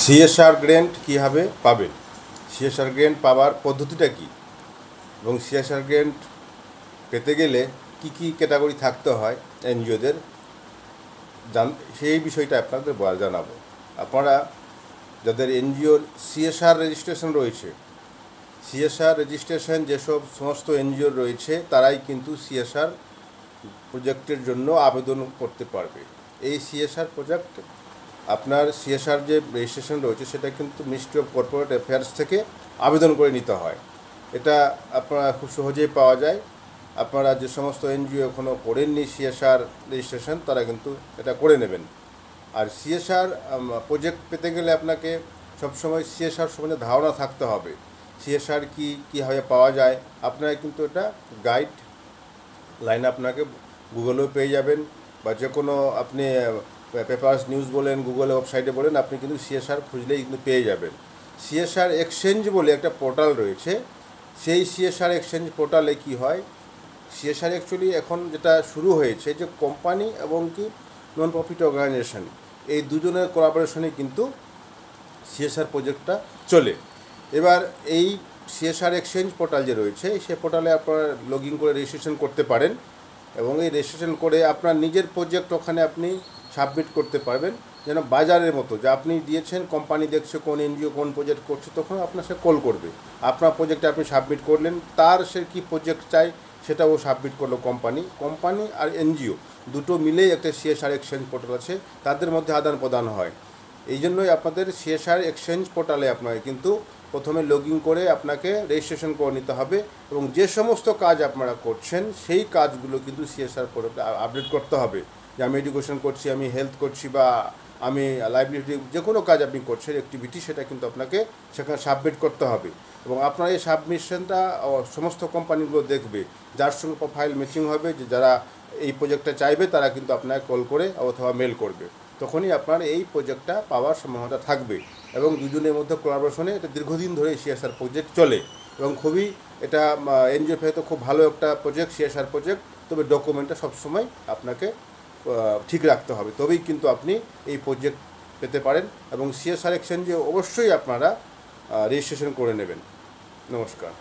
CSR grant কীভাবে পাবেন, CSR grant পাওয়ার পদ্ধতিটা কী এবং সিএসআর গ্র্যান্ট পেতে গেলে কি কি ক্যাটাগরি থাকতে হয় এনজিওদের সেই বিষয়টা আপনাদের জানাবো। আপনারা যাদের এনজিওর সিএসআর রেজিস্ট্রেশন রয়েছে, সিএসআর রেজিস্ট্রেশন যেসব সমস্ত এনজিওর রয়েছে তারাই কিন্তু সিএসআর প্রজেক্টের জন্য আবেদন করতে পারবে। এই সিএসআর প্রজেক্ট আপনার সিএসআর যে রেজিস্ট্রেশন রয়েছে সেটা কিন্তু মিনিস্ট্রি অফ কর্পোরেট অ্যাফেয়ার্স থেকে আবেদন করে নিতে হয়। এটা আপনারা খুব সহজেই পাওয়া যায়। আপনারা যে সমস্ত এনজিও এখনও করেননি সিএসআর রেজিস্ট্রেশন তারা কিন্তু এটা করে নেবেন। আর সিএসআর প্রজেক্ট পেতে গেলে আপনাকে সবসময় সিএসআর সম্বন্ধে ধারণা থাকতে হবে। সিএসআর কীভাবে পাওয়া যায় আপনারা কিন্তু এটা গাইড লাইন আপনাকে গুগলেও পেয়ে যাবেন, বা যে কোনো আপনি পেপারস নিউজ বলেন, গুগল ওয়েবসাইটে বলেন, আপনি কিন্তু সিএসআর খুঁজলেই কিন্তু পেয়ে যাবেন। সিএসআর এক্সচেঞ্জ বলে একটা পোর্টাল রয়েছে, সেই সিএসআর এক্সচেঞ্জ পোর্টালে কি হয়, সিএসআর অ্যাকচুয়ালি এখন যেটা শুরু হয়েছে যে কোম্পানি এবং কি নন প্রফিট অর্গানাইজেশন এই দুজনের কোলাবোরেশনে কিন্তু সিএসআর প্রজেক্টটা চলে। এবার এই সিএসআর এক্সচেঞ্জ পোর্টাল যে রয়েছে সেই পোর্টালে আপনারা লগ ইন করে রেজিস্ট্রেশন করতে পারেন এবং এই রেজিস্ট্রেশন করে আপনার নিজের প্রজেক্ট ওখানে আপনি সাবমিট করতে পারবেন। যেন বাজারের মতো যে আপনি দিয়েছেন, কোম্পানি দেখছে কোন এনজিও কোন প্রজেক্ট করছে, তখন আপনার সে কল করবে, আপনার প্রজেক্টে আপনি সাবমিট করলেন, তার সে কী প্রজেক্ট চাই সেটাও সাবমিট করলো কোম্পানি আর এনজিও দুটো মিলেই একটা সিএসআর এক্সচেঞ্জ পোর্টাল আছে, তাদের মধ্যে আদান প্রদান হয়। এই জন্যই আপনাদের সিএসআর এক্সচেঞ্জ পোর্টালে আপনাকে কিন্তু প্রথমে লগ ইন করে আপনাকে রেজিস্ট্রেশন করে নিতে হবে এবং যে সমস্ত কাজ আপনারা করছেন সেই কাজগুলো কিন্তু সিএসআর পোর্টালে আপডেট করতে হবে। যে আমি এডুকেশন করছি, আমি হেলথ করছি, বা আমি লাইভলিহুড, যে কোনো কাজ আপনি করছেন অ্যাক্টিভিটি, সেটা কিন্তু আপনাকে সেখানে সাবমিট করতে হবে এবং আপনার এই সাবমিশনটা সমস্ত কোম্পানিগুলো দেখবে, যার সঙ্গে প্রোফাইল ম্যাচিং হবে, যে যারা এই প্রজেক্টটা চাইবে তারা কিন্তু আপনাকে কল করে অথবা মেল করবে, তখনই আপনার এই প্রজেক্টটা পাওয়ার সম্ভাবনা থাকবে। এবং দুজনের মধ্যে কোলাবোরেশনে এটা দীর্ঘদিন ধরে সিএসআর প্রজেক্ট চলে এবং খুবই এটা এনজিও ফেতে খুব ভালো একটা প্রজেক্ট সিএসআর প্রজেক্ট। তবে ডকুমেন্টটা সবসময় আপনাকে ঠিক রাখতে হবে, তবেই কিন্তু আপনি এই প্রজেক্ট পেতে পারেন এবং সিএসআর এক্সচেঞ্জে অবশ্যই আপনারা রেজিস্ট্রেশন করে নেবেন। নমস্কার।